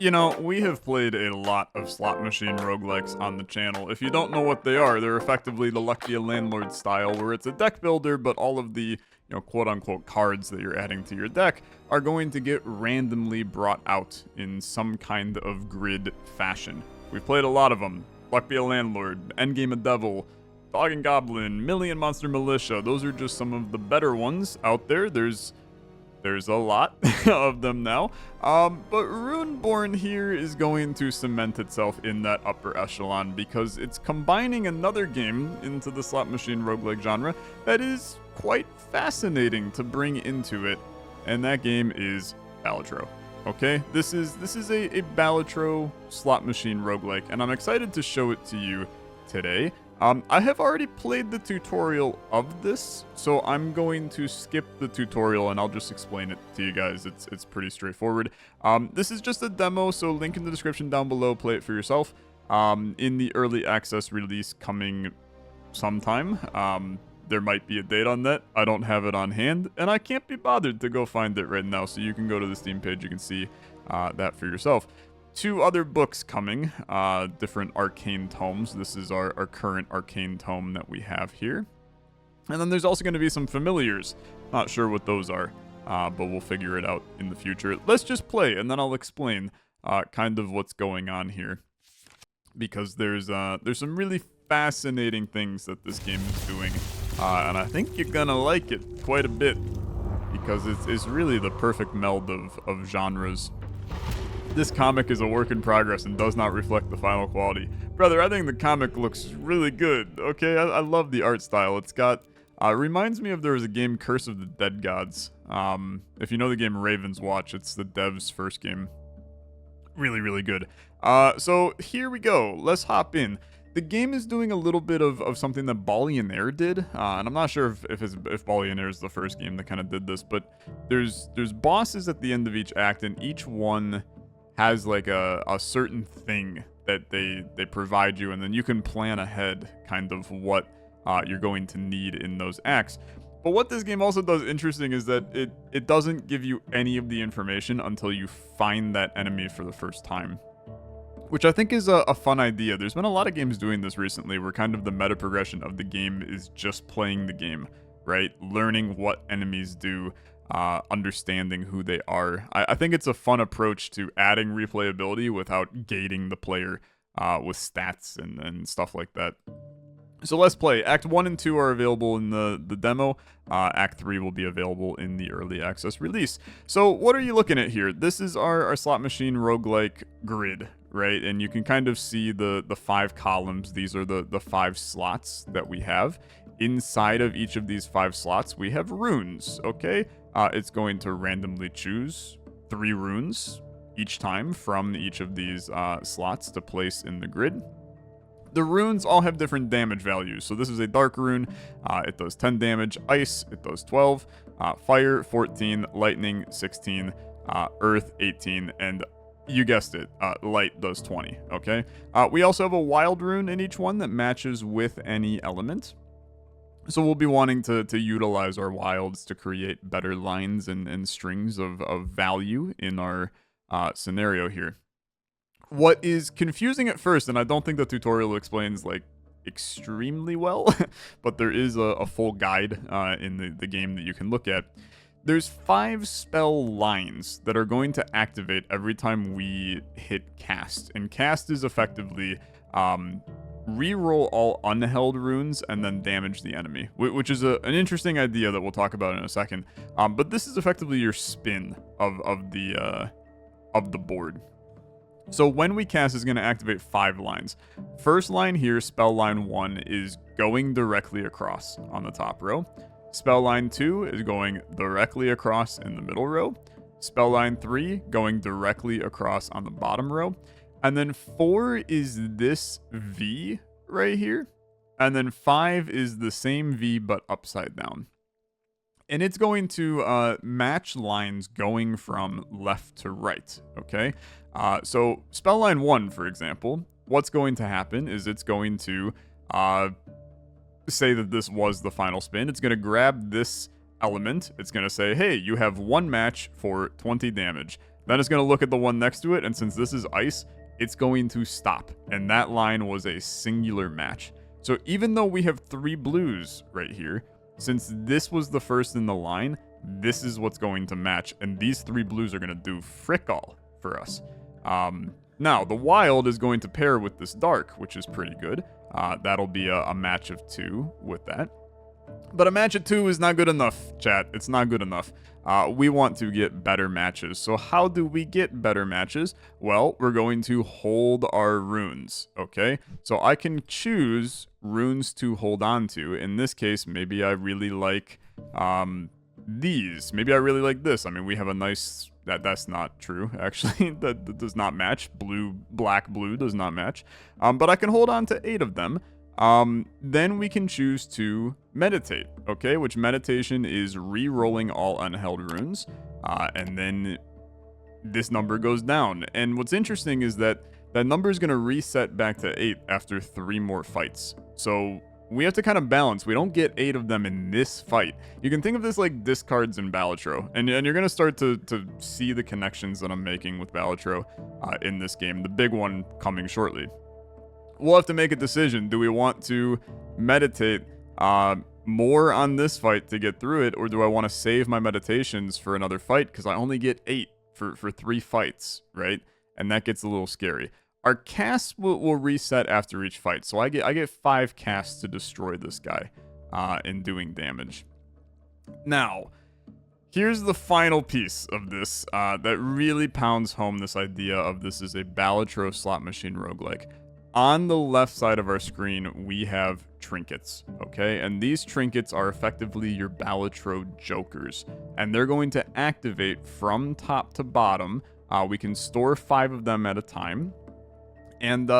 You know, we have played a lot of slot machine roguelikes on the channel. If you don't know what they are, they're effectively the Luck Be a Landlord style, where it's a deck builder, but all of the, quote-unquote cards that you're adding to your deck are going to get randomly brought out in some kind of grid fashion. We've played a lot of them. Luck Be a Landlord, Endgame a Devil, Dog and Goblin, Million Monster Militia. Those are just some of the better ones out there. There's a lot of them now. But Runeborn here is going to cement itself in that upper echelon because it's combining another game into the slot machine roguelike genre that is quite fascinating to bring into it, and that game is Balatro. Okay, this is a Balatro slot machine roguelike, and I'm excited to show it to you today. I have already played the tutorial of this, so I'm going to skip the tutorial and I'll just explain it to you guys. It's pretty straightforward. This is just a demo, so link in the description down below. Play it for yourself. In the early access release coming sometime. There might be a date on that. I don't have it on hand, and I can't be bothered to go find it right now, so you can go to the Steam page. You can see that for yourself. 2 other books coming, different arcane tomes. This is our current arcane tome that we have here. And then there's also going to be some familiars. Not sure what those are, but we'll figure it out in the future. Let's just play, and then I'll explain kind of what's going on here. Because there's some really fascinating things that this game is doing. And I think you're going to like it quite a bit. Because it's really the perfect meld of genres. This comic is a work in progress and does not reflect the final quality. Brother, I think the comic looks really good, okay? I love the art style. It's got... reminds me of there was a game, Curse of the Dead Gods. If you know the game Raven's Watch, it's the dev's first game. Really, really good. So here we go. Let's hop in. The game is doing a little bit of something that Ballionaire did, and I'm not sure if Ballionaire is the first game that kind of did this, but there's bosses at the end of each act, and each one has like a certain thing that they provide you, and then you can plan ahead kind of what you're going to need in those acts. But what this game also does interesting is that it doesn't give you any of the information until you find that enemy for the first time, which I think is a fun idea. There's been a lot of games doing this recently where kind of the meta progression of the game is just playing the game, right? Learning what enemies do, understanding who they are. I think it's a fun approach to adding replayability without gating the player with stats and stuff like that. So let's play. Act 1 and 2 are available in the demo. Act 3 will be available in the early access release. So what are you looking at here? This is our slot machine roguelike grid, right? And you can kind of see the 5 columns. These are the 5 slots that we have. Inside of each of these 5 slots, we have runes, okay? It's going to randomly choose 3 runes each time from each of these slots to place in the grid. The runes all have different damage values. So this is a dark rune. It does 10 damage. Ice, it does 12. Fire, 14. Lightning, 16. Earth, 18. And you guessed it, light does 20, okay? We also have a wild rune in each one that matches with any element. So we'll be wanting to utilize our wilds to create better lines and strings of value in our scenario here. What is confusing at first, and I don't think the tutorial explains like extremely well, but there is a full guide in the game that you can look at. There's 5 spell lines that are going to activate every time we hit cast, and cast is effectively reroll all unheld runes and then damage the enemy, which is an interesting idea that we'll talk about in a second. But this is effectively your spin of the board. So when we cast, is going to activate 5 lines. First line here, spell line 1, is going directly across on the top row. Spell line 2 is going directly across in the middle row. Spell line 3 going directly across on the bottom row. And then 4 is this V right here. And then 5 is the same V but upside down. And it's going to match lines going from left to right, okay? So spell line 1, for example, what's going to happen is it's going to say that this was the final spin. It's going to grab this element. It's going to say, hey, you have 1 match for 20 damage. Then it's going to look at the one next to it, and since this is ice, it's going to stop. And that line was a singular match. So even though we have 3 blues right here, since this was the first in the line, this is what's going to match. And these 3 blues are going to do frick all for us. Now, the wild is going to pair with this dark, which is pretty good. That'll be a match of 2 with that. But a match of 2 is not good enough, chat. It's not good enough. We want to get better matches. So how do we get better matches? Well, we're going to hold our runes, okay? So I can choose runes to hold on to. In this case, maybe I really like these. Maybe I really like this. I mean, we have a nice... That's not true, actually. that does not match. Black, blue does not match. But I can hold on to 8 of them. Then we can choose to meditate, okay? Which meditation is re-rolling all unheld runes. And then this number goes down. And what's interesting is that number is going to reset back to 8 after 3 more fights. So we have to kind of balance. We don't get 8 of them in this fight. You can think of this like discards in Balatro. And you're going to start to see the connections that I'm making with Balatro in this game. The big one coming shortly. We'll have to make a decision. Do we want to meditate more on this fight to get through it, or do I want to save my meditations for another fight? Because I only get 8 for 3 fights, right? And that gets a little scary. Our casts will reset after each fight, so I get 5 casts to destroy this guy in doing damage. Now, here's the final piece of this that really pounds home this idea of this is a Balatro slot machine roguelike. On the left side of our screen, we have trinkets, okay? And these trinkets are effectively your Balatro jokers. And they're going to activate from top to bottom. We can store 5 of them at a time. And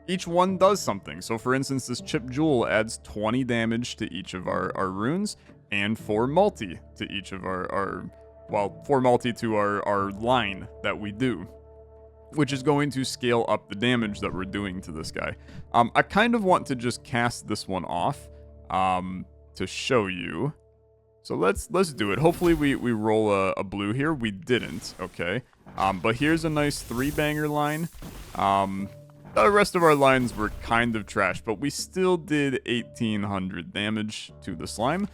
each one does something. So for instance, this Chip Jewel adds 20 damage to each of our runes. And 4 multi to each of our 4 multi to our line that we do, which is going to scale up the damage that we're doing to this guy. I kind of want to just cast this one off to show you. So let's do it. Hopefully we roll a blue here. We didn't, okay. But here's a nice 3-banger line. The rest of our lines were kind of trash, but we still did 1800 damage to the slime,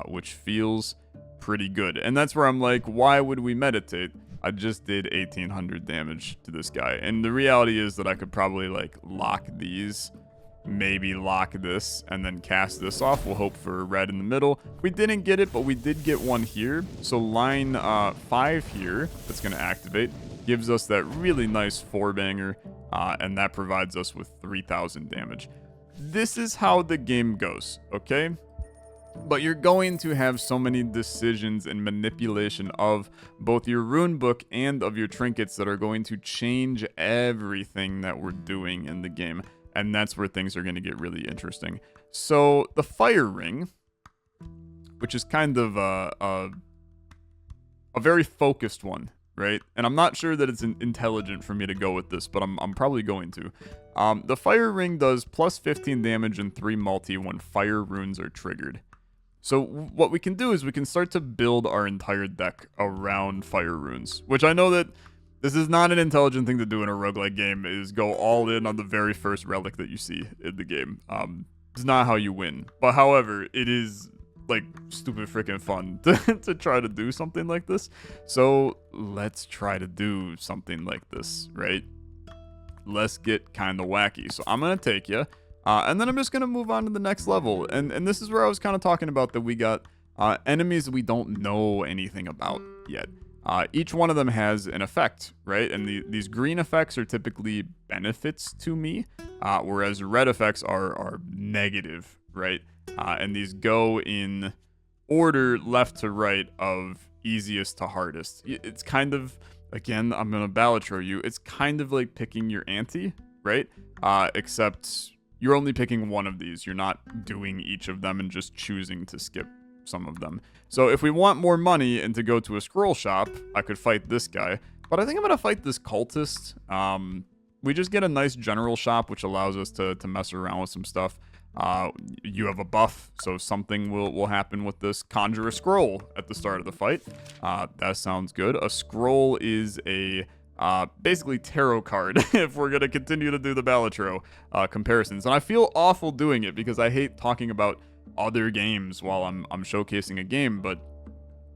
which feels pretty good. And that's where I'm like, why would we meditate? I just did 1800 damage to this guy. And the reality is that I could probably like lock these, maybe lock this, and then cast this off. We'll hope for red in the middle. We didn't get it, but we did get one here. So line 5 here, that's going to activate, gives us that really nice 4-banger, and that provides us with 3000 damage. This is how the game goes, okay? But you're going to have so many decisions and manipulation of both your runebook and of your trinkets that are going to change everything that we're doing in the game. And that's where things are going to get really interesting. So the fire ring, which is kind of a very focused one, right? And I'm not sure that it's intelligent for me to go with this, but I'm probably going to. The fire ring does plus 15 damage and 3 multi when fire runes are triggered. So what we can do is we can start to build our entire deck around fire runes, which I know that this is not an intelligent thing to do in a roguelike game, is go all in on the very first relic that you see in the game. It's not how you win. But however, it is like stupid freaking fun to try to do something like this. So let's try to do something like this, right? Let's get kind of wacky. So I'm going to take you. And then I'm just going to move on to the next level. And this is where I was kind of talking about that we got enemies that we don't know anything about yet. Each one of them has an effect, right? And these green effects are typically benefits to me, whereas red effects are negative, right? And these go in order left to right of easiest to hardest. It's kind of, again, I'm going to Balatro you. It's kind of like picking your ante, right? Except you're only picking one of these. You're not doing each of them and just choosing to skip some of them. So if we want more money and to go to a scroll shop, I could fight this guy. But I think I'm going to fight this cultist. We just get a nice general shop, which allows us to mess around with some stuff. You have a buff, so something will happen with this. Conjure a scroll at the start of the fight. That sounds good. A scroll is a basically tarot card if we're going to continue to do the Balatro comparisons. And I feel awful doing it because I hate talking about other games while I'm showcasing a game, but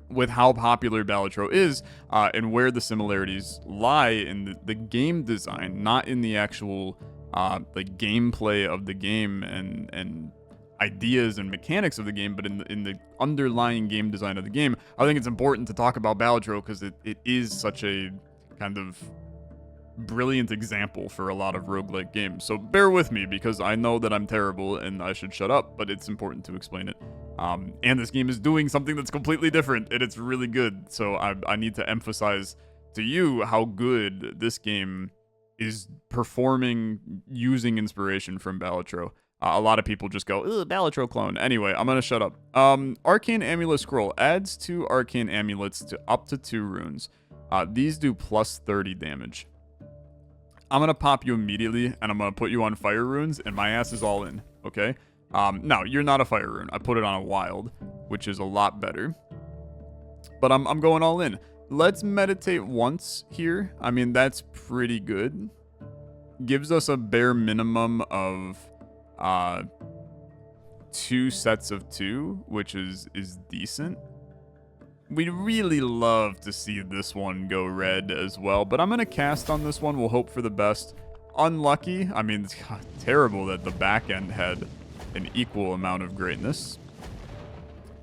with how popular Balatro is and where the similarities lie in the game design, not in the actual like gameplay of the game and ideas and mechanics of the game, but in the underlying game design of the game, I think it's important to talk about Balatro because it is such a kind of brilliant example for a lot of roguelike games. So bear with me because I know that I'm terrible and I should shut up, but it's important to explain it. And this game is doing something that's completely different and it's really good. So I need to emphasize to you how good this game is performing using inspiration from Balatro. A lot of people just go, ugh, Balatro clone. Anyway, I'm going to shut up. Arcane Amulet Scroll adds 2 Arcane Amulets to up to 2 runes. These do plus 30 damage. I'm going to pop you immediately, and I'm going to put you on fire runes, and my ass is all in, okay? No, you're not a fire rune. I put it on a wild, which is a lot better. But I'm going all in. Let's meditate once here. I mean, that's pretty good. Gives us a bare minimum of 2 sets of 2, which is decent. We'd really love to see this one go red as well, but I'm going to cast on this one. We'll hope for the best. Unlucky. I mean, it's terrible that the back end had an equal amount of greatness.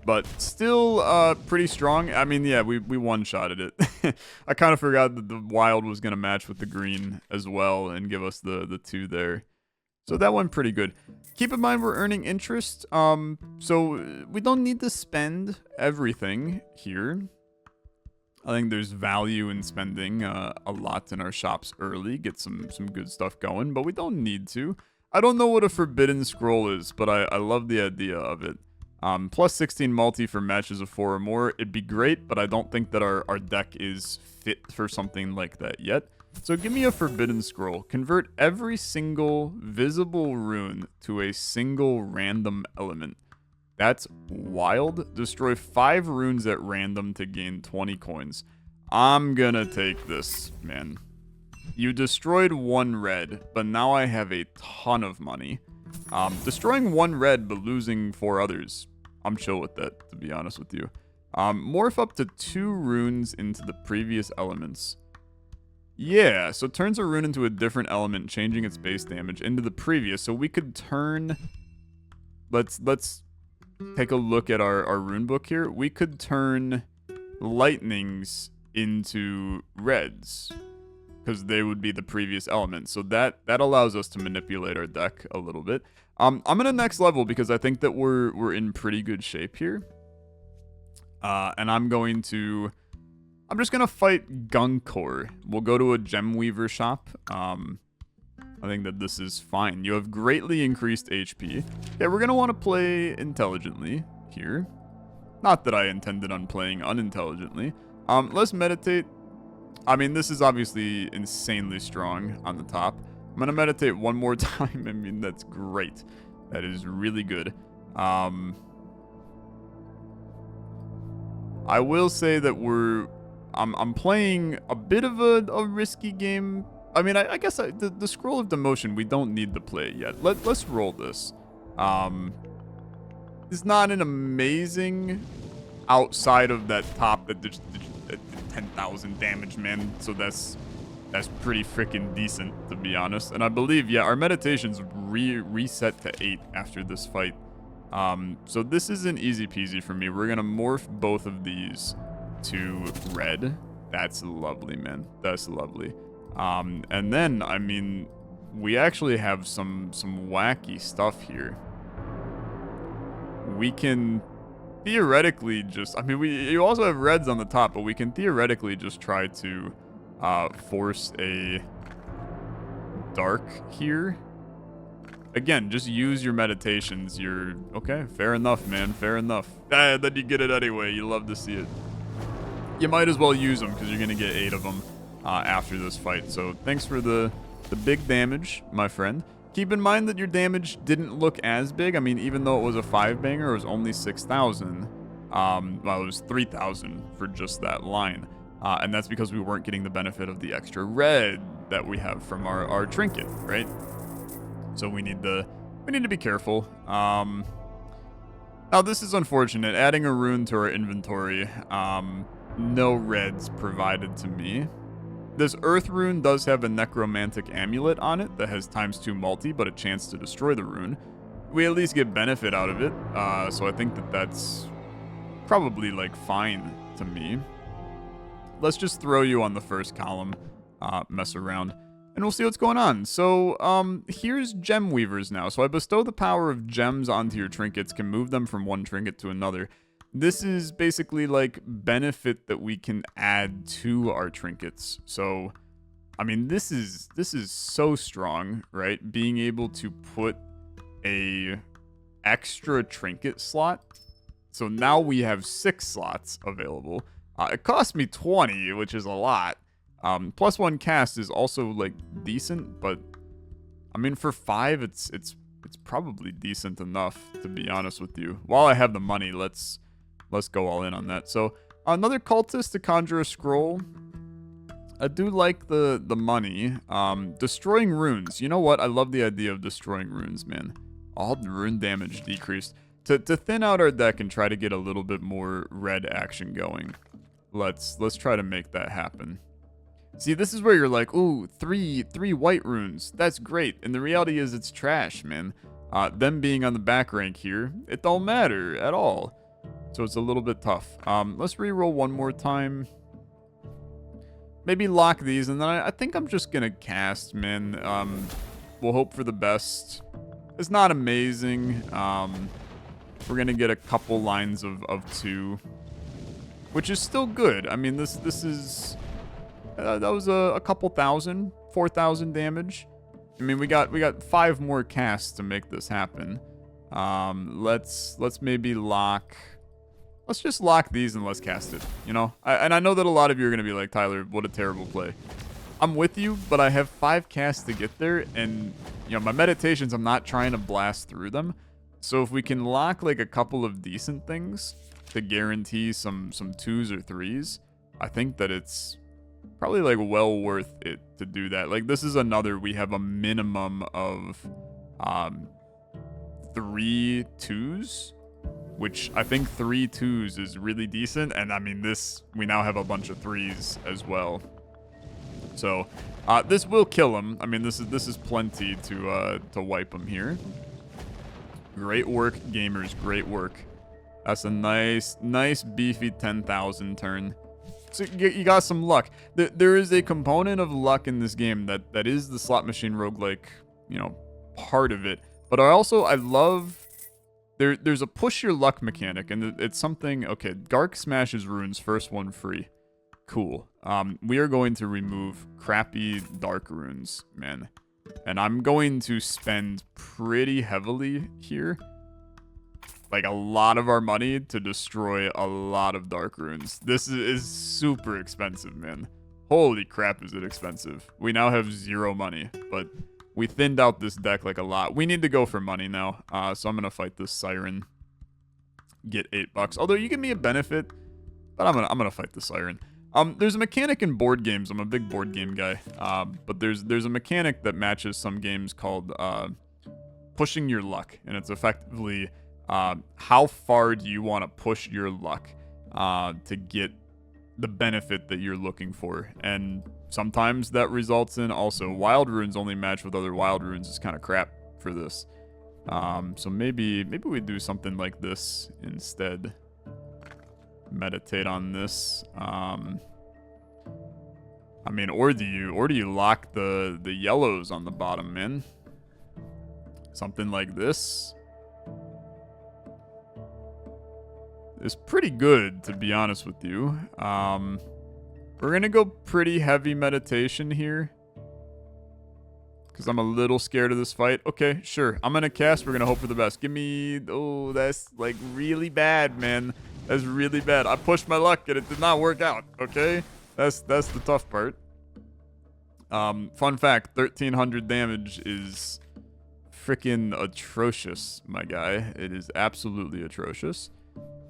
But still pretty strong. I mean, yeah, we one-shotted it. I kind of forgot that the wild was going to match with the green as well and give us the 2 there. So that went pretty good. Keep in mind we're earning interest, so we don't need to spend everything here. I think there's value in spending a lot in our shops early, get some good stuff going, but we don't need to. I don't know what a forbidden scroll is, but I love the idea of it. Plus 16 multi for matches of 4 or more. It'd be great, but I don't think that our deck is fit for something like that yet. So give me a forbidden scroll. Convert every single visible rune to a single random element. That's wild. Destroy 5 runes at random to gain 20 coins. I'm gonna take this, man. You destroyed 1 red, but now I have a ton of money. Destroying 1 red but losing 4 others. I'm chill with that, to be honest with you. Morph up to 2 runes into the previous elements. Yeah, so it turns a rune into a different element, changing its base damage into the previous. So we could turn... Let's take a look at our rune book here. We could turn lightnings into reds, because they would be the previous element. So that allows us to manipulate our deck a little bit. I'm gonna next level because I think that we're in pretty good shape here. And I'm just gonna fight Gunkor. We'll go to a Gemweaver shop. I think that this is fine. You have greatly increased HP. Yeah, we're gonna want to play intelligently here. Not that I intended on playing unintelligently. Let's meditate. I mean, this is obviously insanely strong on the top. I'm gonna meditate one more time. I mean, that's great. That is really good. I will say that I'm playing a bit of a risky game. I mean, I guess the Scroll of Demotion, we don't need to play it yet. Let's roll this. It's not an amazing outside of that top that did 10,000 damage, man. So that's pretty freaking decent, to be honest. And I believe, yeah, our meditations reset to 8 after this fight. So this isn't easy peasy for me. We're gonna morph both of these to red. That's lovely, man. That's lovely. And then, I mean, we actually have some wacky stuff here. We can theoretically just, I mean, you also have reds on the top, but we can theoretically just try to force a dark here. Again, just use your meditations. Okay, fair enough, man, fair enough. Then you get it anyway. You love to see it. You might as well use them because you're gonna get 8 of them after this fight. So thanks for the big damage, my friend. Keep in mind that your damage didn't look as big. I mean, even though it was a 5-banger, it was only 6,000. Well, it was 3,000 for just that line. And that's because we weren't getting the benefit of the extra red that we have from our trinket, right? So we need to be careful. Now this is unfortunate. Adding a rune to our inventory, no reds provided to me. This Earth rune does have a necromantic amulet on it that has ×2 multi, but a chance to destroy the rune. We at least get benefit out of it, so I think that that's probably like fine to me. Let's just throw you on the first column, mess around, and we'll see what's going on. So here's gem weavers now. So I bestow the power of gems onto your trinkets, can move them from one trinket to another. This is basically like benefit that we can add to our trinkets. So, I mean, this is so strong, right? Being able to put a extra trinket slot. So now we have 6 slots available. It cost me 20, which is a lot. +1 cast is also like decent, but I mean for 5, it's probably decent enough, to be honest with you. While I have the money, let's go all in on that. So another cultist to conjure a scroll. I do like the money. Destroying runes. You know what? I love the idea of destroying runes, man. All the rune damage decreased. To thin out our deck and try to get a little bit more red action going. Let's try to make that happen. See, this is where you're like, ooh, three white runes. That's great. And the reality is it's trash, man. Them being on the back rank here, it don't matter at all. So it's a little bit tough. Let's reroll one more time. Maybe lock these, and then I think I'm just gonna cast, man. We'll hope for the best. It's not amazing. We're gonna get a couple lines of 2, which is still good. I mean, this is that was a couple thousand, 4,000 damage. I mean, we got 5 more casts to make this happen. Let's maybe lock. Let's just lock these and let's cast it, you know? And I know that a lot of you are going to be like, Tyler, what a terrible play. I'm with you, but I have 5 casts to get there, and, you know, my meditations, I'm not trying to blast through them. So if we can lock, like, a couple of decent things to guarantee some 2s or 3s, I think that it's probably, like, well worth it to do that. Like, this is another, we have a minimum of 3 2s. Which I think 3 2s is really decent, and I mean we now have a bunch of 3s as well. So this will kill him. I mean this is plenty to wipe him here. Great work, gamers. Great work. That's a nice beefy 10,000 turn. So you got some luck. There is a component of luck in this game that is the slot machine roguelike, you know, part of it. But I love. There's a push your luck mechanic, and it's something. Okay, Gark smashes runes, first one free. Cool. We are going to remove crappy dark runes, man. And I'm going to spend pretty heavily here. Like a lot of our money to destroy a lot of dark runes. This is super expensive, man. Holy crap, is it expensive. We now have 0 money, but we thinned out this deck like a lot. We need to go for money now. So I'm going to fight this Siren. Get $8. Although you give me a benefit, but I'm gonna fight the Siren. There's a mechanic in board games. I'm a big board game guy. But there's a mechanic that matches some games called pushing your luck. And it's effectively how far do you want to push your luck to get the benefit that you're looking for. And sometimes that results in also wild runes only match with other wild runes is kind of crap for this. So maybe we do something like this instead. Meditate on this. I mean, or do you lock the yellows on the bottom, man? Something like this. Is pretty good, to be honest with you. We're gonna go pretty heavy meditation here. Because I'm a little scared of this fight. Okay, sure. I'm gonna cast. We're gonna hope for the best. Give me... Oh, that's like really bad, man. That's really bad. I pushed my luck and it did not work out, okay? That's the tough part. Fun fact, 1,300 damage is freaking atrocious, my guy. It is absolutely atrocious.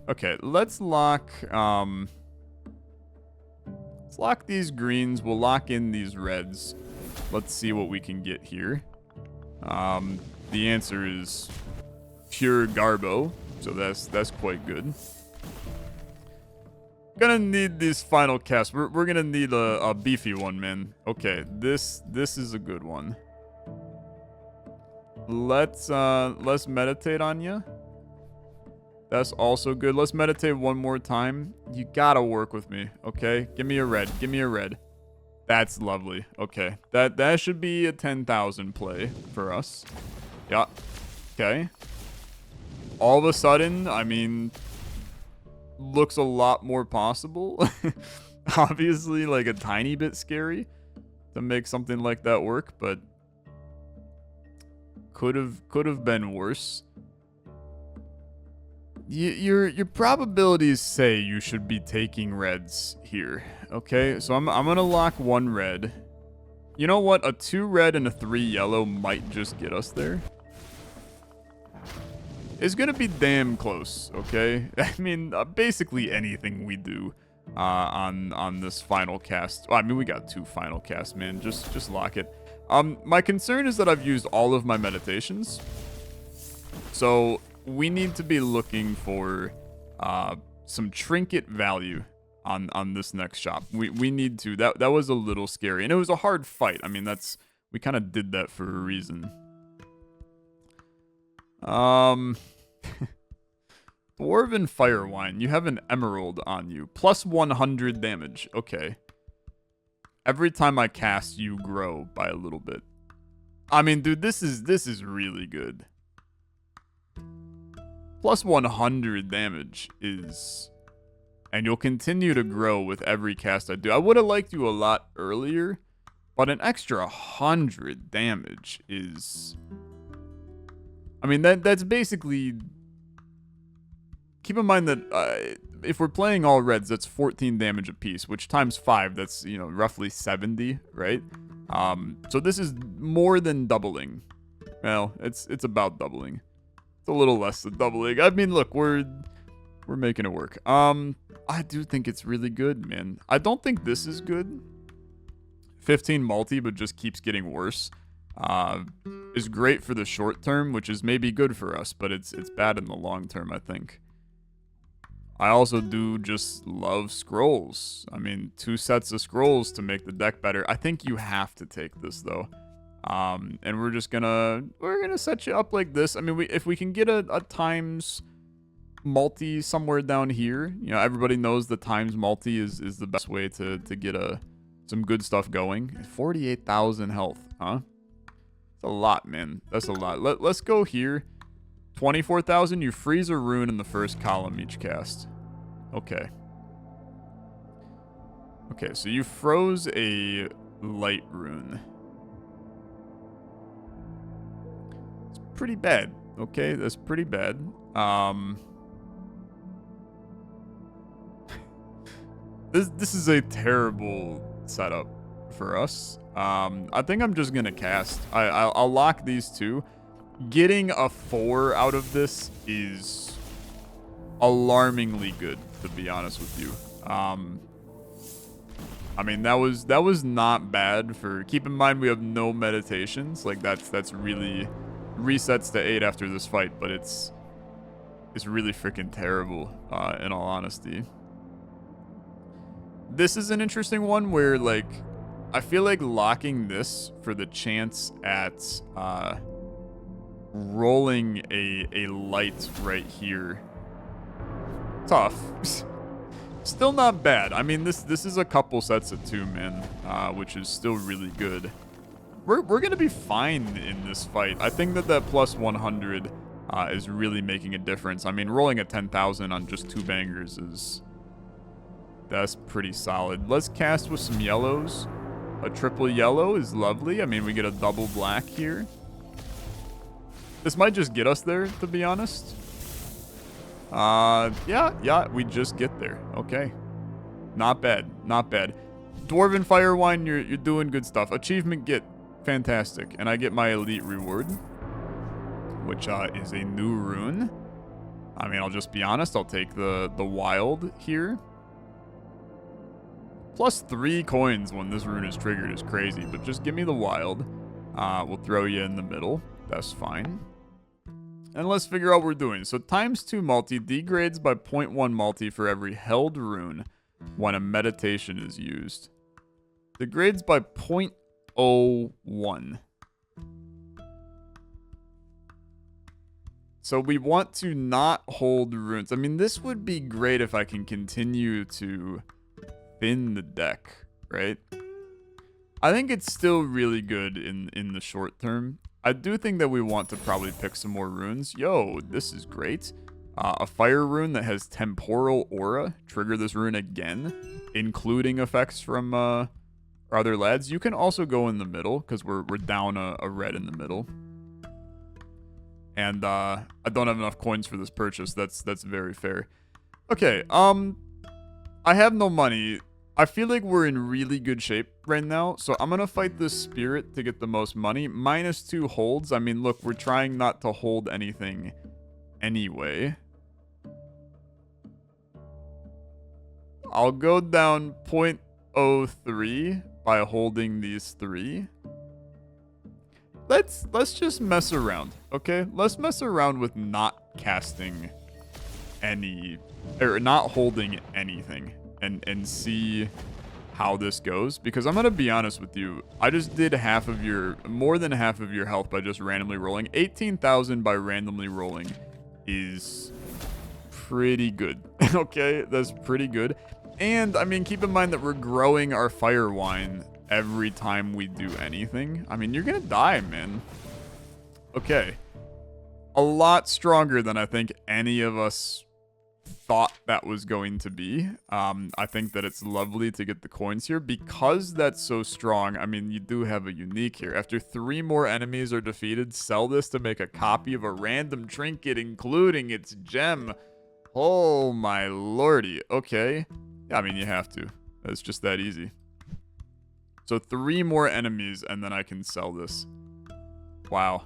Okay, let's lock these greens. We'll lock in these reds. Let's see what we can get here. The answer is pure garbo, so that's quite good. Gonna need this final cast. We're gonna need a beefy one, man. Okay, this is a good one. Let's meditate on you. That's also good. Let's meditate one more time. You gotta work with me, okay? Give me a red. Give me a red. That's lovely. Okay, that should be a 10,000 play for us. Yeah. Okay. All of a sudden, I mean, looks a lot more possible. Obviously, like a tiny bit scary to make something like that work, but could have been worse. Your probabilities say you should be taking reds here. Okay, so I'm gonna lock one red. You know what? A 2 red and a 3 yellow might just get us there. It's gonna be damn close, okay? I mean, basically anything we do on this final cast. Well, I mean, we got 2 final casts, man. Just lock it. My concern is that I've used all of my meditations, so we need to be looking for some trinket value on this next shop. We need to. That was a little scary, and it was a hard fight. I mean, we kind of did that for a reason. Dwarven Firewine. You have an emerald on you. Plus 100 damage. Okay. Every time I cast, you grow by a little bit. I mean, dude, this is really good. Plus 100 damage is... And you'll continue to grow with every cast I do. I would have liked you a lot earlier, but an extra 100 damage is... I mean, that's basically... Keep in mind that if we're playing all reds, that's 14 damage apiece, which times 5, that's, you know, roughly 70, right? So this is more than doubling. Well, it's about doubling. It's a little less than doubling. I mean, look, we're making it work. I do think it's really good, man. I don't think this is good. 15 multi, but just keeps getting worse. Is great for the short term, which is maybe good for us, but it's bad in the long term, I think. I also do just love scrolls. I mean, 2 sets of scrolls to make the deck better. I think you have to take this though. And we're gonna set you up like this. I mean, if we can get a times multi somewhere down here, you know, everybody knows the times multi is the best way to get some good stuff going. 48,000 health, huh? That's a lot, man. That's a lot. Let's go here. 24,000. You freeze a rune in the first column each cast. Okay. Okay, so you froze a light rune. It's pretty bad. Okay, that's pretty bad. This is a terrible setup for us. I think I'm just gonna cast. I'll lock these 2. Getting a 4 out of this is alarmingly good, to be honest with you. I mean, that was not bad for... Keep in mind we have no meditations. Like, that's really... Resets to 8 after this fight, but it's really freaking terrible, in all honesty. This is an interesting one where, like, I feel like locking this for the chance at rolling a light right here. Tough. Still not bad. I mean, this is a couple sets of 2, man, which is still really good. We're gonna be fine in this fight. I think that plus 100 is really making a difference. I mean, rolling a 10,000 on just 2 bangers that's pretty solid. Let's cast with some yellows. A triple yellow is lovely. I mean, we get a double black here. This might just get us there, to be honest. Yeah, we just get there. Okay. Not bad, not bad. Dwarven Firewine, you're doing good stuff. Achievement get, fantastic. And I get my elite reward. which is a new rune. I mean, I'll just be honest. I'll take the wild here. Plus 3 coins when this rune is triggered is crazy, but just give me the wild. We'll throw you in the middle. That's fine. And let's figure out what we're doing. So times 2 multi degrades by 0.1 multi for every held rune when a meditation is used. Degrades by 0.01. So we want to not hold runes. I mean, this would be great if I can continue to thin the deck, right? I think it's still really good in the short term. I do think that we want to probably pick some more runes. Yo, this is great. A fire rune that has temporal aura. Trigger this rune again, including effects from our other lads. You can also go in the middle because we're down a red in the middle. And I don't have enough coins for this purchase. That's very fair. Okay, I have no money. I feel like we're in really good shape right now, so I'm gonna fight this spirit to get the most money. -2 holds. I mean, look, we're trying not to hold anything anyway. I'll go down 0.03 by holding these 3. Let's just mess around, okay? Let's mess around with not casting any, or not holding anything. And see how this goes, because I'm gonna be honest with you, I just did more than half of your health by just randomly rolling. 18,000 by randomly rolling is pretty good. Okay, that's pretty good. And I mean, keep in mind that we're growing our fire wine every time we do anything. I mean, you're gonna die, man. Okay, a lot stronger than I think any of us thought that was going to be. I think that it's lovely to get the coins here because that's so strong. I mean, you do have a unique here. After 3 more enemies are defeated, sell this to make a copy of a random trinket, including its gem. Oh my lordy. Okay. Yeah, I mean, you have to. It's just that easy. So 3 more enemies and then I can sell this. Wow.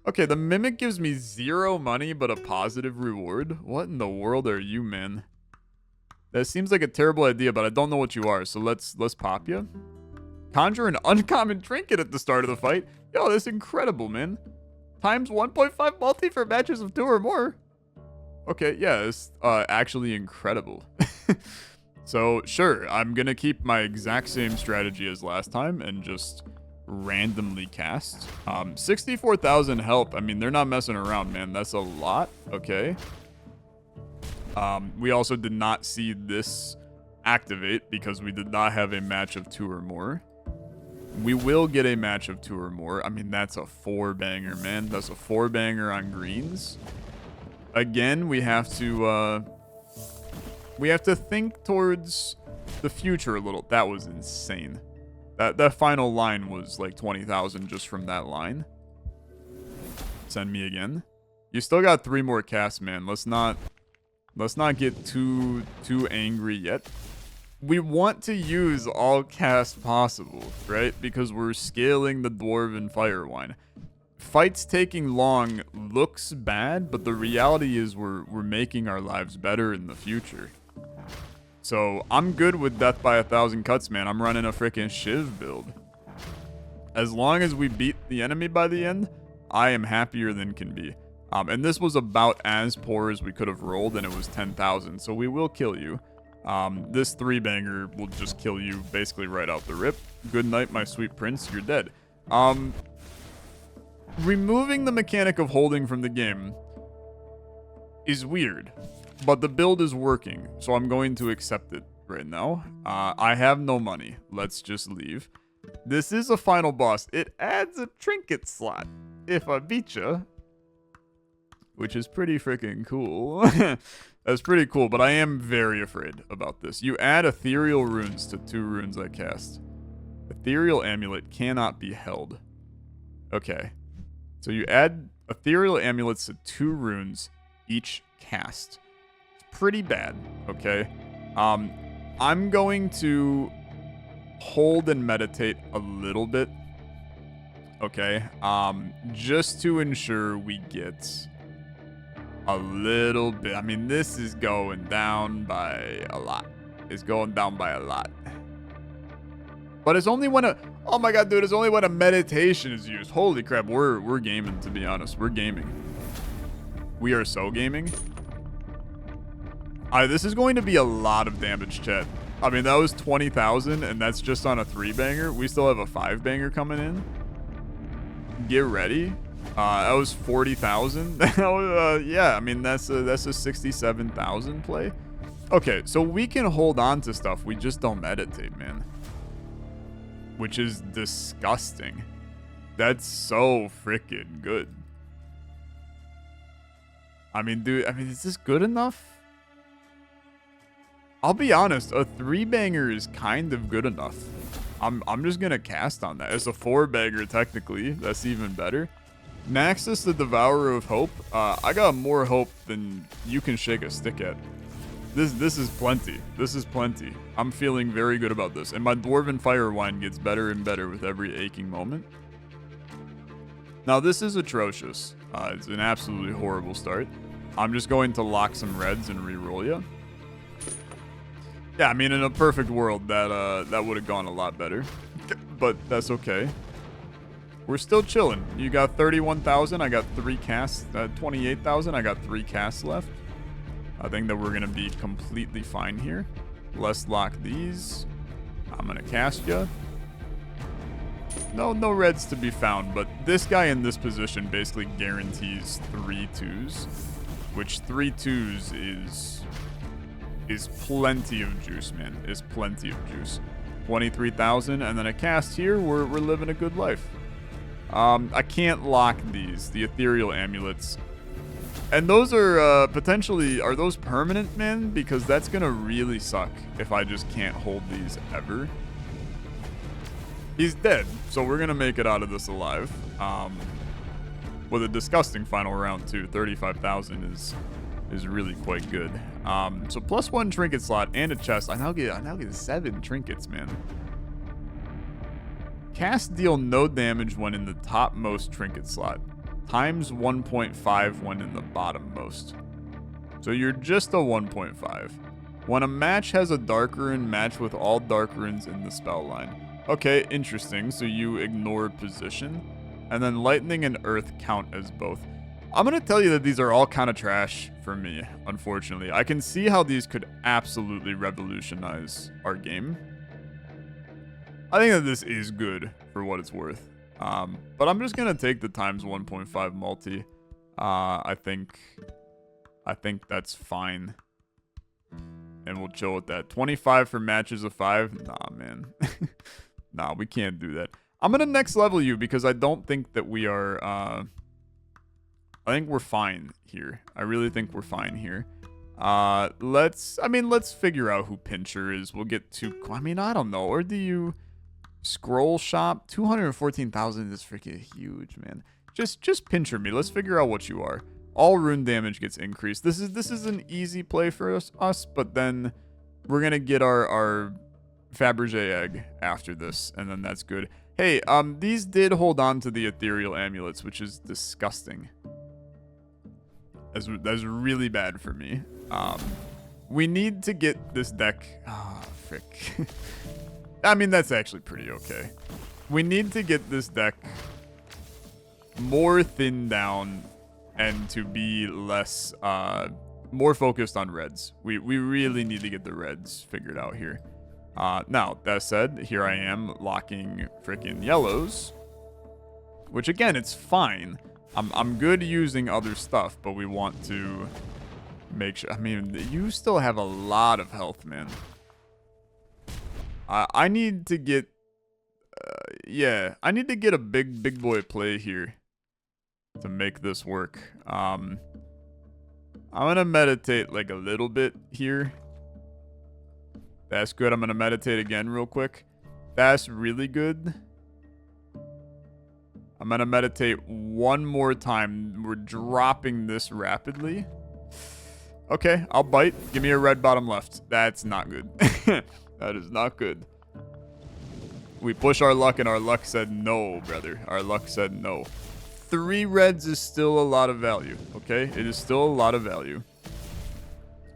Okay, the Mimic gives me 0 money, but a positive reward. What in the world are you, man? That seems like a terrible idea, but I don't know what you are, so let's pop you. Conjure an uncommon trinket at the start of the fight. Yo, that's incredible, man. Times 1.5 multi for matches of 2 or more. Okay, yeah, it's actually incredible. So, sure, I'm gonna keep my exact same strategy as last time and just randomly cast. 64,000 help. I mean, they're not messing around, man. That's a lot. Okay. We also did not see this activate because we did not have a match of 2 or more. We will get a match of 2 or more. I mean, that's a 4-banger, man. That's a 4-banger on greens. Again, we have to think towards the future a little. That was insane. That final line was like 20,000 just from that line. Send me again. You still got 3 more casts, man. Let's not get too angry yet. We want to use all casts possible, right? Because we're scaling the Dwarven Fire Wine. Fights taking long looks bad, but the reality is we're making our lives better in the future. So, I'm good with death by 1,000 cuts, man. I'm running a freaking Shiv build. As long as we beat the enemy by the end, I am happier than can be. And this was about as poor as we could have rolled, and it was 10,000. So we will kill you. This 3-banger will just kill you basically right out the rip. Good night, my sweet prince. You're dead. Removing the mechanic of holding from the game is weird. But the build is working, so I'm going to accept it right now. I have no money. Let's just leave. This is a final boss. It adds a trinket slot if I beat ya, which is pretty freaking cool. That's pretty cool, but I am very afraid about this. You add ethereal runes to 2 runes I cast. Ethereal amulet cannot be held. Okay. So you add ethereal amulets to 2 runes each cast. Pretty bad, okay? I'm going to hold and meditate a little bit. Okay, just to ensure we get a little bit. I mean, this is going down by a lot. It's going down by a lot. But it's only when a, oh my god, dude, it's only when a meditation is used. Holy crap, we're gaming, to be honest. We're gaming. We are so gaming. This is going to be a lot of damage, chat. I mean, that was 20,000, and that's just on a 3-banger. We still have a 5-banger coming in. Get ready. That was 40,000. Yeah, I mean, that's a 67,000 play. Okay, so we can hold on to stuff. We just don't meditate, man. Which is disgusting. That's so freaking good. I mean, dude, is this good enough? I'll be honest, a 3-banger is kind of good enough. I'm just gonna cast on that. It's a 4-banger technically. That's even better. Naxxus, the Devourer of Hope. I got more hope than you can shake a stick at. This is plenty. This is plenty. I'm feeling very good about this. And my Dwarven Fire Wine gets better and better with every aching moment. Now, this is atrocious. It's an absolutely horrible start. I'm just going to lock some reds and reroll ya. Yeah, I mean, in a perfect world, that would have gone a lot better. But that's okay. We're still chilling. You got 31,000. I got 3 casts. 28,000. I got 3 casts left. I think that we're going to be completely fine here. Let's lock these. I'm going to cast ya. No reds to be found, but this guy in this position basically guarantees 3 2s, which 3 2s is plenty of juice, man. Is plenty of juice. 23,000, and then a cast here. We're living a good life. I can't lock these, the ethereal amulets. And those are potentially, are those permanent, man? Because that's gonna really suck if I just can't hold these ever. He's dead, so we're gonna make it out of this alive. With a disgusting final round too. 35,000 is really quite good. So +1 trinket slot and a chest. I now get 7 trinkets, man. Cast deal no damage when in the topmost trinket slot. Times 1.5 when in the bottommost. So you're just a 1.5. When a match has a dark rune, match with all dark runes in the spell line. Okay, interesting. So you ignore position. And then lightning and earth count as both. I'm going to tell you that these are all kind of trash for me, unfortunately. I can see how these could absolutely revolutionize our game. I think that this is good for what it's worth. But I'm just going to take the times 1.5 multi. I think that's fine. And we'll chill with that. 25 for matches of 5. Nah, man. Nah, we can't do that. I'm going to next level you because I don't think that we are... I think we're fine here. I really think we're fine here. Let's figure out who Pincher is. We'll get to... I mean, I don't know. Or do you... Scroll shop? 214,000 is freaking huge, man. Just Pincher me. Let's figure out what you are. All rune damage gets increased. This is an easy play for us, but then we're going to get our Fabergé egg after this, and then that's good. Hey, these did hold on to the ethereal amulets, which is disgusting. That's really bad for me. We need to get this deck... Ah, frick. I mean, that's actually pretty okay. We need to get this deck more thinned down and to be less... more focused on reds. We really need to get the reds figured out here. Now, that said, here I am locking freaking yellows. Which, again, it's fine. I'm good using other stuff, but we want to make sure... I mean, you still have a lot of health, man. I need to get... yeah, I need to get a big boy play here to make this work. I'm going to meditate like a little bit here. That's good. I'm going to meditate again real quick. That's really good. I'm going to meditate one more time. We're dropping this rapidly. Okay, I'll bite. Give me a red bottom left. That's not good. That is not good. We push our luck, and our luck said no, brother. Our luck said no. 3 reds is still a lot of value, okay? It is still a lot of value.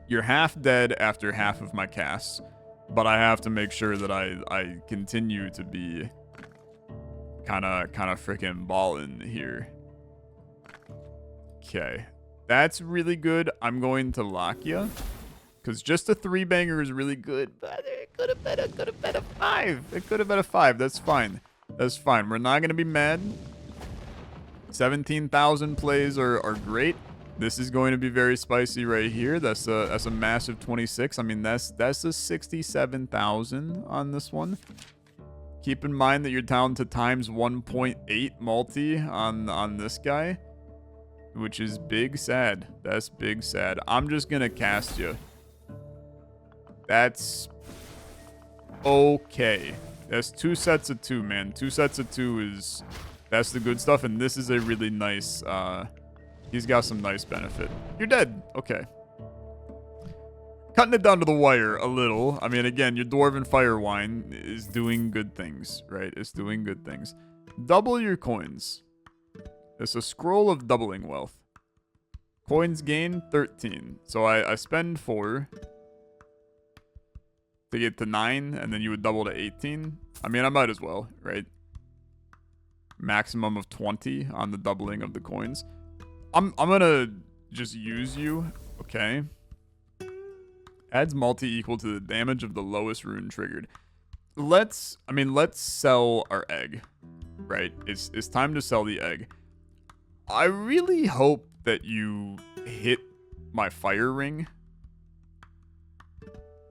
You're half dead after half of my casts, but I have to make sure that I continue to be kind of freaking balling here. Okay. That's really good. I'm going to lock you. Because just a 3-banger is really good. But it could have been a 5. It could have been a 5. That's fine. That's fine. We're not going to be mad. 17,000 plays are great. This is going to be very spicy right here. That's a massive 26. I mean, that's a 67,000 on this one. Keep in mind that you're down to times 1.8 multi on this guy. Which is big sad. That's big sad. I'm just going to cast you. That's okay. That's 2 sets of 2, man. 2 sets of 2 is... That's the good stuff, and this is a really nice... he's got some nice benefit. You're dead. Okay. Cutting it down to the wire a little. I mean, again, your Dwarven Firewine is doing good things, right? It's doing good things. Double your coins. It's a scroll of doubling wealth. Coins gain 13. So I spend 4... to get to 9, and then you would double to 18. I mean, I might as well, right? Maximum of 20 on the doubling of the coins. I'm gonna just use you, okay? Adds multi equal to the damage of the lowest rune triggered. Let's sell our egg, right? It's time to sell the egg. I really hope that you hit my fire ring.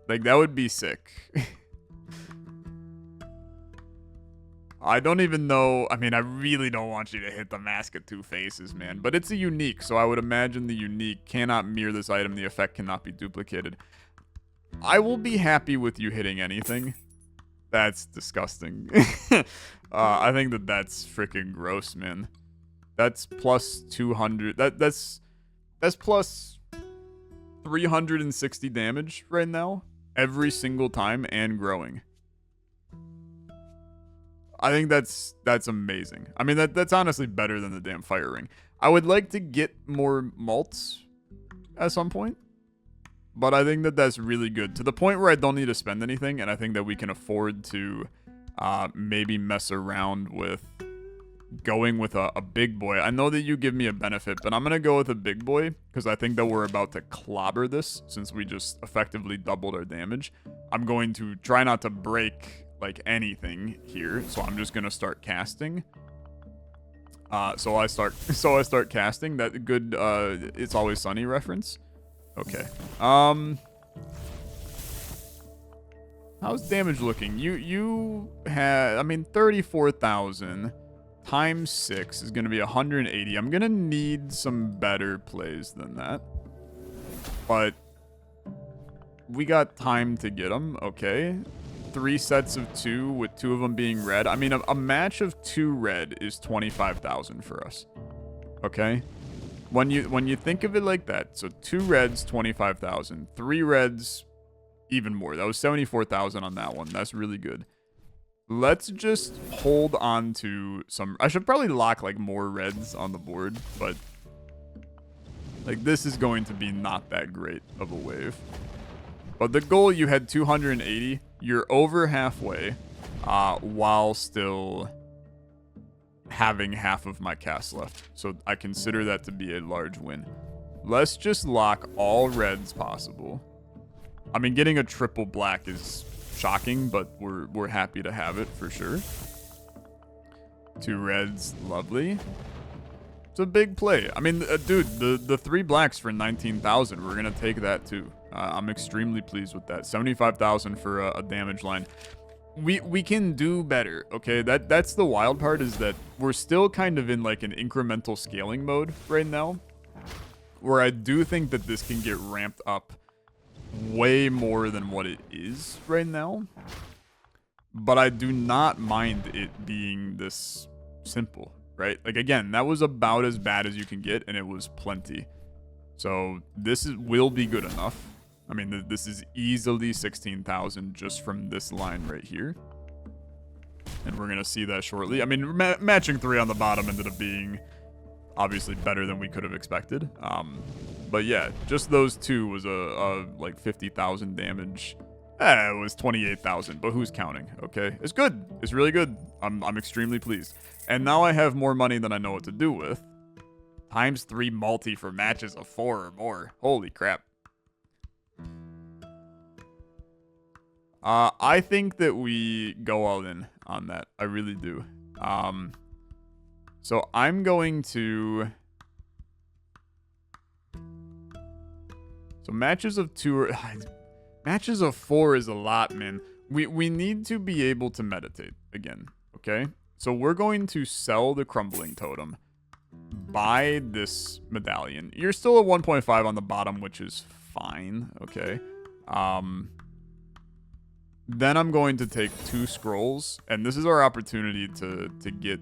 Like, that would be sick. I don't even know. I mean, I really don't want you to hit the Mask of Two Faces, man. But it's a unique, so I would imagine the unique cannot mirror this item. The effect cannot be duplicated. I will be happy with you hitting anything. That's disgusting. I think that's freaking gross, man. That's plus 200. That's plus 360 damage right now. Every single time and growing. I think that's amazing. I mean, that's honestly better than the damn fire ring. I would like to get more malts at some point. But I think that's really good. To the point where I don't need to spend anything. And I think that we can afford to maybe mess around with going with a big boy. I know that you give me a benefit, but I'm going to go with a big boy because I think that we're about to clobber this since we just effectively doubled our damage. I'm going to try not to break like anything here, so I'm just going to start casting. So I start casting. That good It's Always Sunny reference. Okay. How's damage looking? You had, I mean, 34,000 times 6 is going to be 180. I'm going to need some better plays than that. But we got time to get them. Okay. 3 sets of 2 with 2 of them being red. I mean, a match of 2 red is 25,000 for us. Okay. When you think of it like that, so 2 reds, 25,000. 3 reds, even more. That was 74,000 on that one. That's really good. Let's just hold on to some... I should probably lock, like, more reds on the board, but... like, this is going to be not that great of a wave. But the goal, you had 280. You're over halfway, while still having half of my cast left. So I consider that to be a large win. Let's just lock all reds possible. I mean, getting a triple black is... shocking, but we're happy to have it for sure. 2 reds, lovely. It's a big play. I mean, dude, the 3 blacks for 19,000. We're gonna take that too. I'm extremely pleased with that. 75,000 for a damage line. We can do better. Okay, that's the wild part, is that we're still kind of in like an incremental scaling mode right now, where I do think that this can get ramped up way more than what it is right now. But I do not mind it being this simple, right? Like, again, that was about as bad as you can get, and it was plenty. So this will be good enough. I mean, this is easily 16,000 just from this line right here. and we're going to see that shortly. I mean, matching 3 on the bottom ended up being obviously better than we could have expected. But yeah, just those 2 was a like 50,000 damage. It was 28,000, but who's counting? Okay, it's good. It's really good. I'm extremely pleased. And now I have more money than I know what to do with. ×3 multi for matches of 4 or more. Holy crap. I think that we go all in on that. I really do. So I'm going to... So matches of 2 are... Matches of 4 is a lot, man. We need to be able to meditate again, okay? So we're going to sell the crumbling totem, buy this medallion. You're still at 1.5 on the bottom, which is fine, okay? Then I'm going to take 2 scrolls, and this is our opportunity to get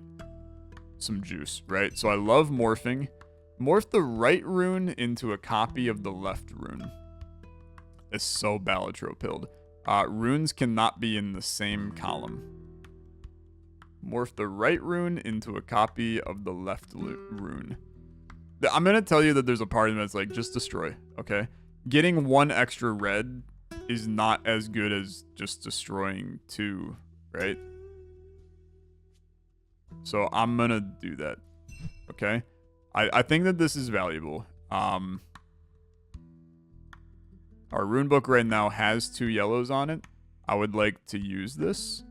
some juice, right? So I love morphing. Morph the right rune into a copy of the left rune. It's so Balatro pilled. Runes cannot be in the same column. Morph the right rune into a copy of the left rune. I'm going to tell you that there's a part of it that's like, just destroy, okay? Getting 1 extra red is not as good as just destroying 2, right? So I'm going to do that, okay? I think that this is valuable. Our runebook right now has 2 yellows on it. I would like to use this.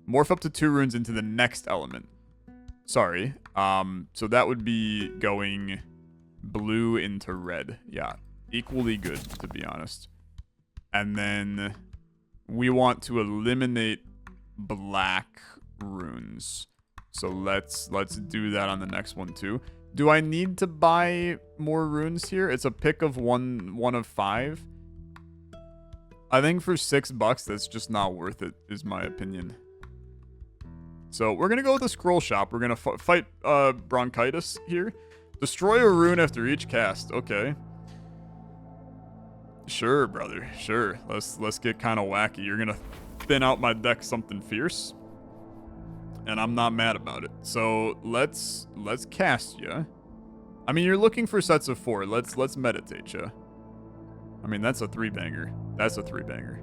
Morph up to 2 runes into the next element. Sorry. So that would be going blue into red. Yeah, equally good, to be honest. And then we want to eliminate black runes. So let's do that on the next one too. Do I need to buy more runes here? It's a pick of one of 5. I think for $6, that's just not worth it, is my opinion. So we're going to go with the scroll shop. We're going to fight bronchitis here. Destroy a rune after each cast. Okay. Sure, brother. Sure. Let's get kind of wacky. You're going to thin out my deck something fierce. And I'm not mad about it. So let's cast ya. I mean, you're looking for sets of 4. Let's meditate ya. I mean, that's a 3-banger. That's a 3-banger.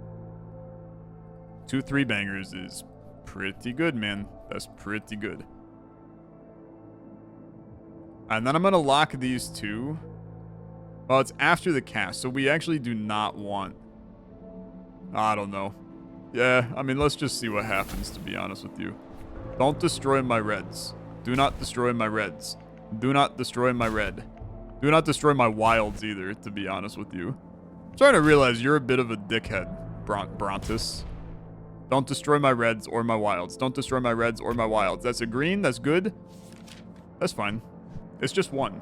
2 3-bangers is pretty good, man. That's pretty good. And then I'm going to lock these 2. Well, it's after the cast, so we actually do not want... I don't know. Yeah, I mean, let's just see what happens, to be honest with you. Don't destroy my reds. Do not destroy my reds. Do not destroy my red. Do not destroy my wilds either, to be honest with you. I'm starting to realize you're a bit of a dickhead, Brontis. Don't destroy my reds or my wilds. Don't destroy my reds or my wilds. That's a green. That's good. That's fine. It's just 1.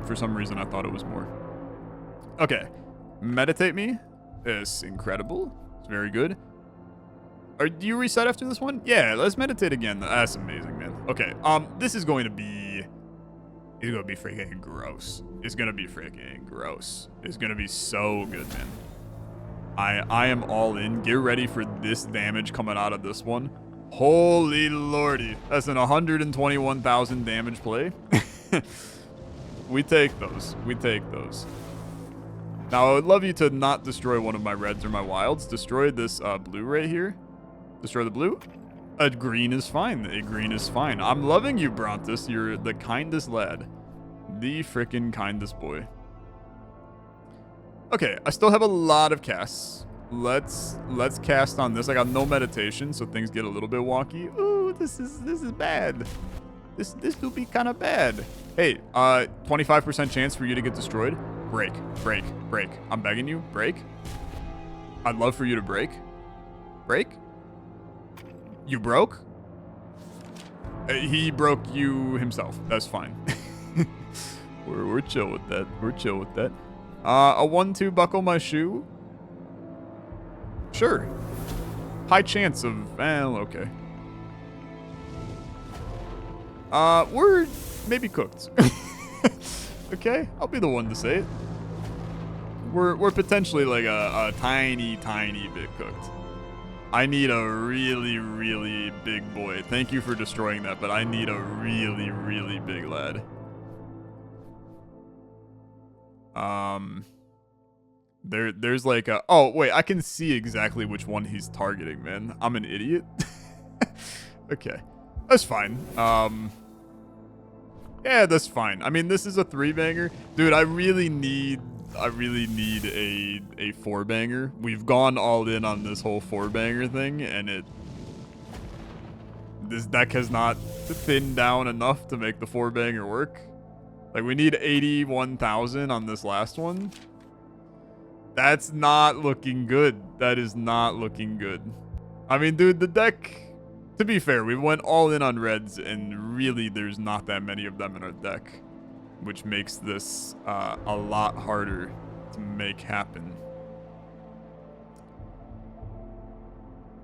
For some reason, I thought it was more. Okay. Meditate me. It's incredible. It's very good. Do you reset after this one? Yeah, let's meditate again. That's amazing, man. Okay. This is going to be... It's going to be freaking gross. It's going to be freaking gross. It's going to be so good, man. I am all in. Get ready for this damage coming out of this one. Holy lordy. That's an 121,000 damage play. We take those. We take those. Now, I would love you to not destroy one of my reds or my wilds. Destroy this blue right here. Destroy the blue. A green is fine. A green is fine. I'm loving you, Brontis. You're the kindest lad. The frickin' kindest boy. Okay, I still have a lot of casts. Let's cast on this. I got no meditation, so things get a little bit wonky. Ooh, this is bad. This will be kind of bad. Hey, 25% chance for you to get destroyed. Break, break, break. I'm begging you, break. I'd love for you to break. Break. You broke? He broke you himself. That's fine. We're chill with that. We're chill with that. A 1-2 buckle my shoe? Sure. High chance of... Well, okay. We're maybe cooked. Okay? I'll be the one to say it. We're potentially like a tiny, tiny bit cooked. I need a really, really big boy. Thank you for destroying that, but I need a really, really big lad. There's like a... Oh, wait, I can see exactly which one he's targeting, man. I'm an idiot. Okay. That's fine. Yeah, that's fine. I mean, this is a 3-banger. Dude, I really need a 4-banger. We've gone all in on this whole 4-banger thing, and this deck has not thinned down enough to make the 4-banger work. Like, we need 81,000 on this last one. That's not looking good. That is not looking good. I mean, dude, the deck, to be fair, we went all in on reds, and really there's not that many of them in our deck, which makes this a lot harder to make happen.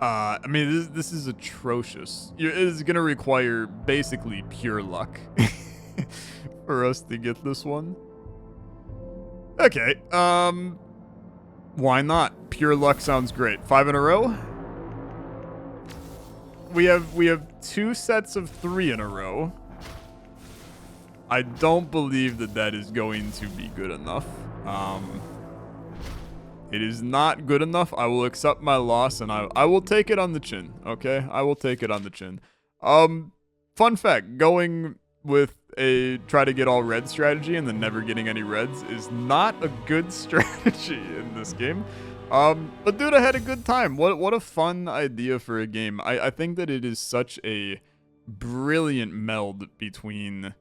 I mean, this is atrocious. It is going to require basically pure luck for us to get this one. Okay, why not? Pure luck sounds great. 5 in a row. We have 2 sets of 3 in a row. I don't believe that is going to be good enough. It is not good enough. I will accept my loss, and I will take it on the chin. Okay, I will take it on the chin. Fun fact: going with a try to get all red strategy and then never getting any reds is not a good strategy in this game. But dude, I had a good time. What a fun idea for a game. I think that it is such a brilliant meld between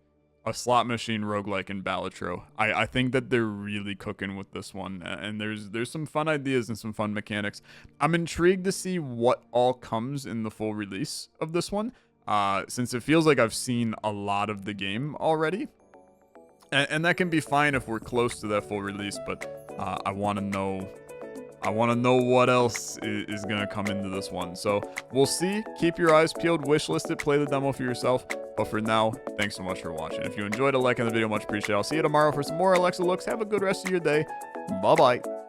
a slot machine roguelike and Balatro. I think that they're really cooking with this one, and there's some fun ideas and some fun mechanics. I'm intrigued to see what all comes in the full release of this one, since it feels like I've seen a lot of the game already. And that can be fine if we're close to that full release, but I want to know what else is going to come into this one. So we'll see. Keep your eyes peeled, wishlist it, play the demo for yourself. But for now, thanks so much for watching. If you enjoyed it, like on the video, much appreciated. I'll see you tomorrow for some more Olexa looks. Have a good rest of your day. Bye-bye.